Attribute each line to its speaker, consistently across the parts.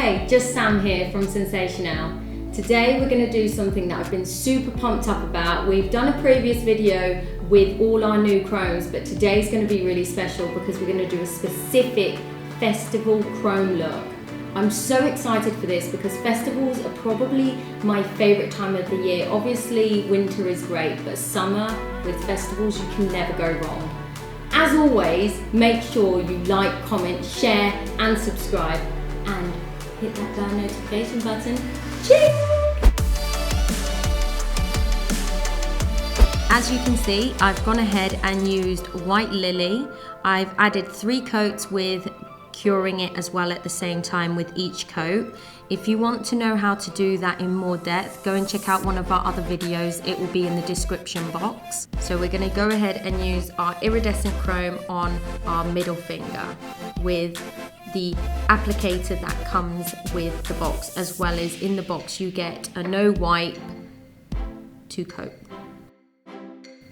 Speaker 1: Hey, just Sam here from SensatioNail. Today we're going to do something that I've been super pumped up about. We've done a previous video with all our new chromes, but today's going to be really special because we're going to do a specific festival chrome look. I'm so excited for this because festivals are probably my favourite time of the year. Obviously winter is great, but summer with festivals you can never go wrong. As always, make sure you like, comment, share and subscribe and hit that bell notification button. Cheers! As you can see, I've gone ahead and used White Lily. I've added 3 coats with curing it as well at the same time with each coat. If you want to know how to do that in more depth, go and check out one of our other videos. It will be in the description box. So we're going to go ahead and use our iridescent chrome on our middle finger with the applicator that comes with the box, as well as in the box you get a no wipe to coat.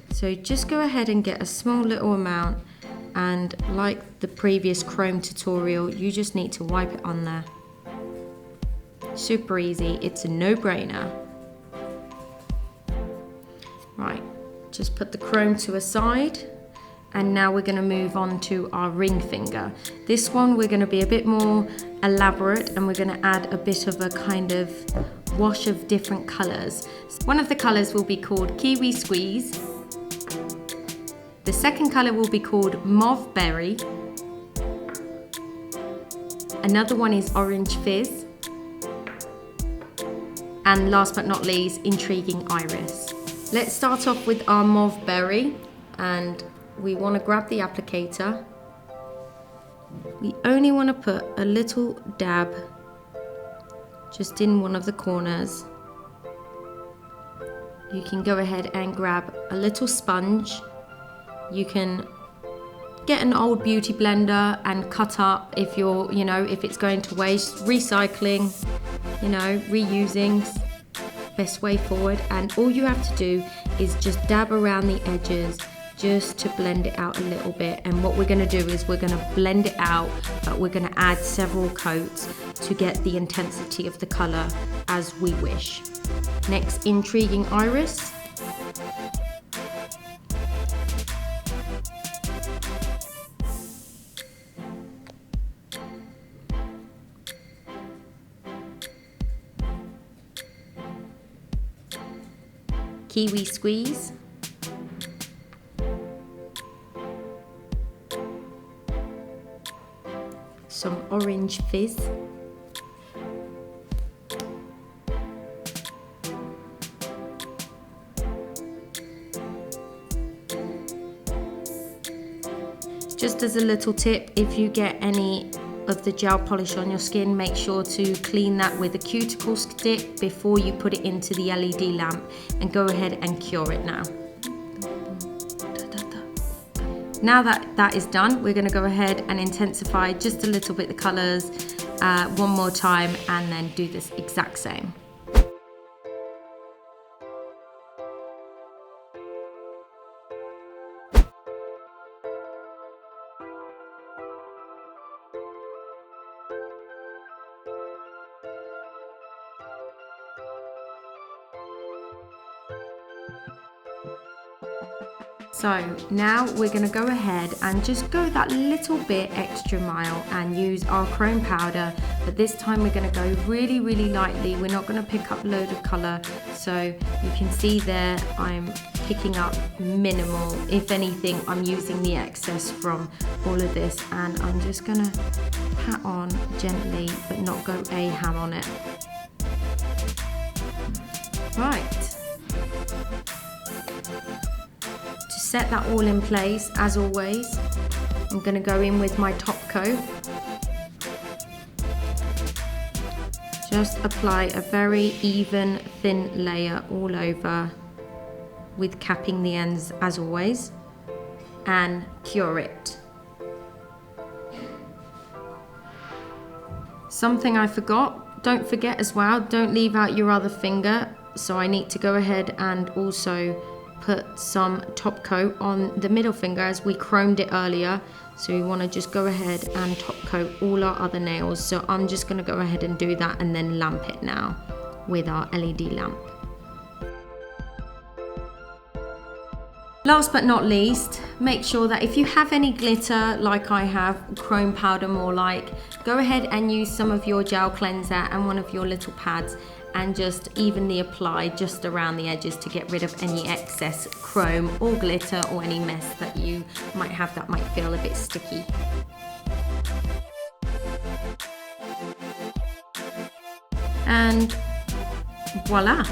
Speaker 1: So just go ahead and get a small little amount, and like the previous chrome tutorial, you just need to wipe it on there. Super easy, it's a no-brainer. Right, just put the chrome to a side, and now we're going to move on to our ring finger. This one we're going to be a bit more elaborate, and we're going to add a bit of a kind of wash of different colours. One of the colours will be called Kiwi Squeeze. The second colour will be called Morph Berry. Another one is Orange Fizz. And last but not least, Intriguing Iris. Let's start off with our Morph Berry, and we want to grab the applicator. We only want to put a little dab just in one of the corners. You can go ahead and grab a little sponge. You can get an old beauty blender and cut up if you're, if it's going to waste. Recycling, reusing, best way forward. And all you have to do is just dab around the edges just to blend it out a little bit. And what we're going to do is we're going to blend it out, but we're going to add several coats to get the intensity of the colour as we wish. Next, Intriguing Iris. Kiwi Squeeze. Some Orange Fizz. Just as a little tip, if you get any of the gel polish on your skin, make sure to clean that with a cuticle stick before you put it into the LED lamp, and go ahead and cure it now. Now that is done, we're going to go ahead and intensify just a little bit the colours one more time, and then do this exact same. So now we're going to go ahead and just go that little bit extra mile and use our chrome powder, but this time we're going to go really, really lightly. We're not going to pick up a load of colour, so you can see there I'm picking up minimal. If anything, I'm using the excess from all of this, and I'm just going to pat on gently but not go ham on it. Right. To set that all in place, as always, I'm going to go in with my top coat. Just apply a very even, thin layer all over, with capping the ends as always, and cure it. Something I forgot, don't forget as well, don't leave out your other finger. So I need to go ahead and also put some top coat on the middle finger as we chromed it earlier. So we want to just go ahead and top coat all our other nails. So I'm just going to go ahead and do that and then lamp it now with our LED lamp. Last but not least, make sure that if you have any glitter like I have, chrome powder more like, go ahead and use some of your gel cleanser and one of your little pads and just evenly apply just around the edges to get rid of any excess chrome or glitter or any mess that you might have that might feel a bit sticky. And voila!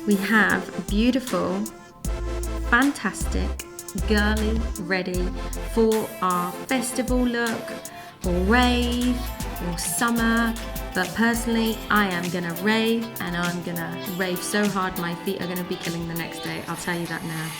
Speaker 1: We have beautiful, fantastic, girly ready for our festival look or rave or summer. But personally, I am gonna rave, and I'm gonna rave so hard my feet are gonna be killing the next day. I'll tell you that now.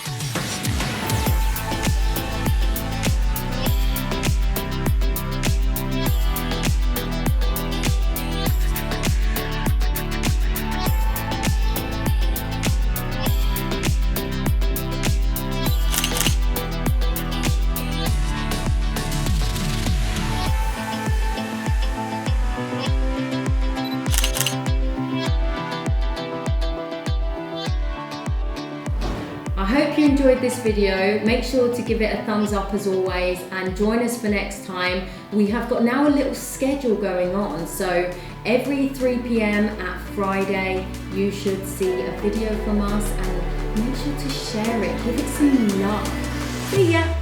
Speaker 1: I hope you enjoyed this video. Make sure to give it a thumbs up as always and join us for next time. We have got now a little schedule going on, so every 3 p.m. at Friday you should see a video from us, and make sure to share it, give it some love. See ya!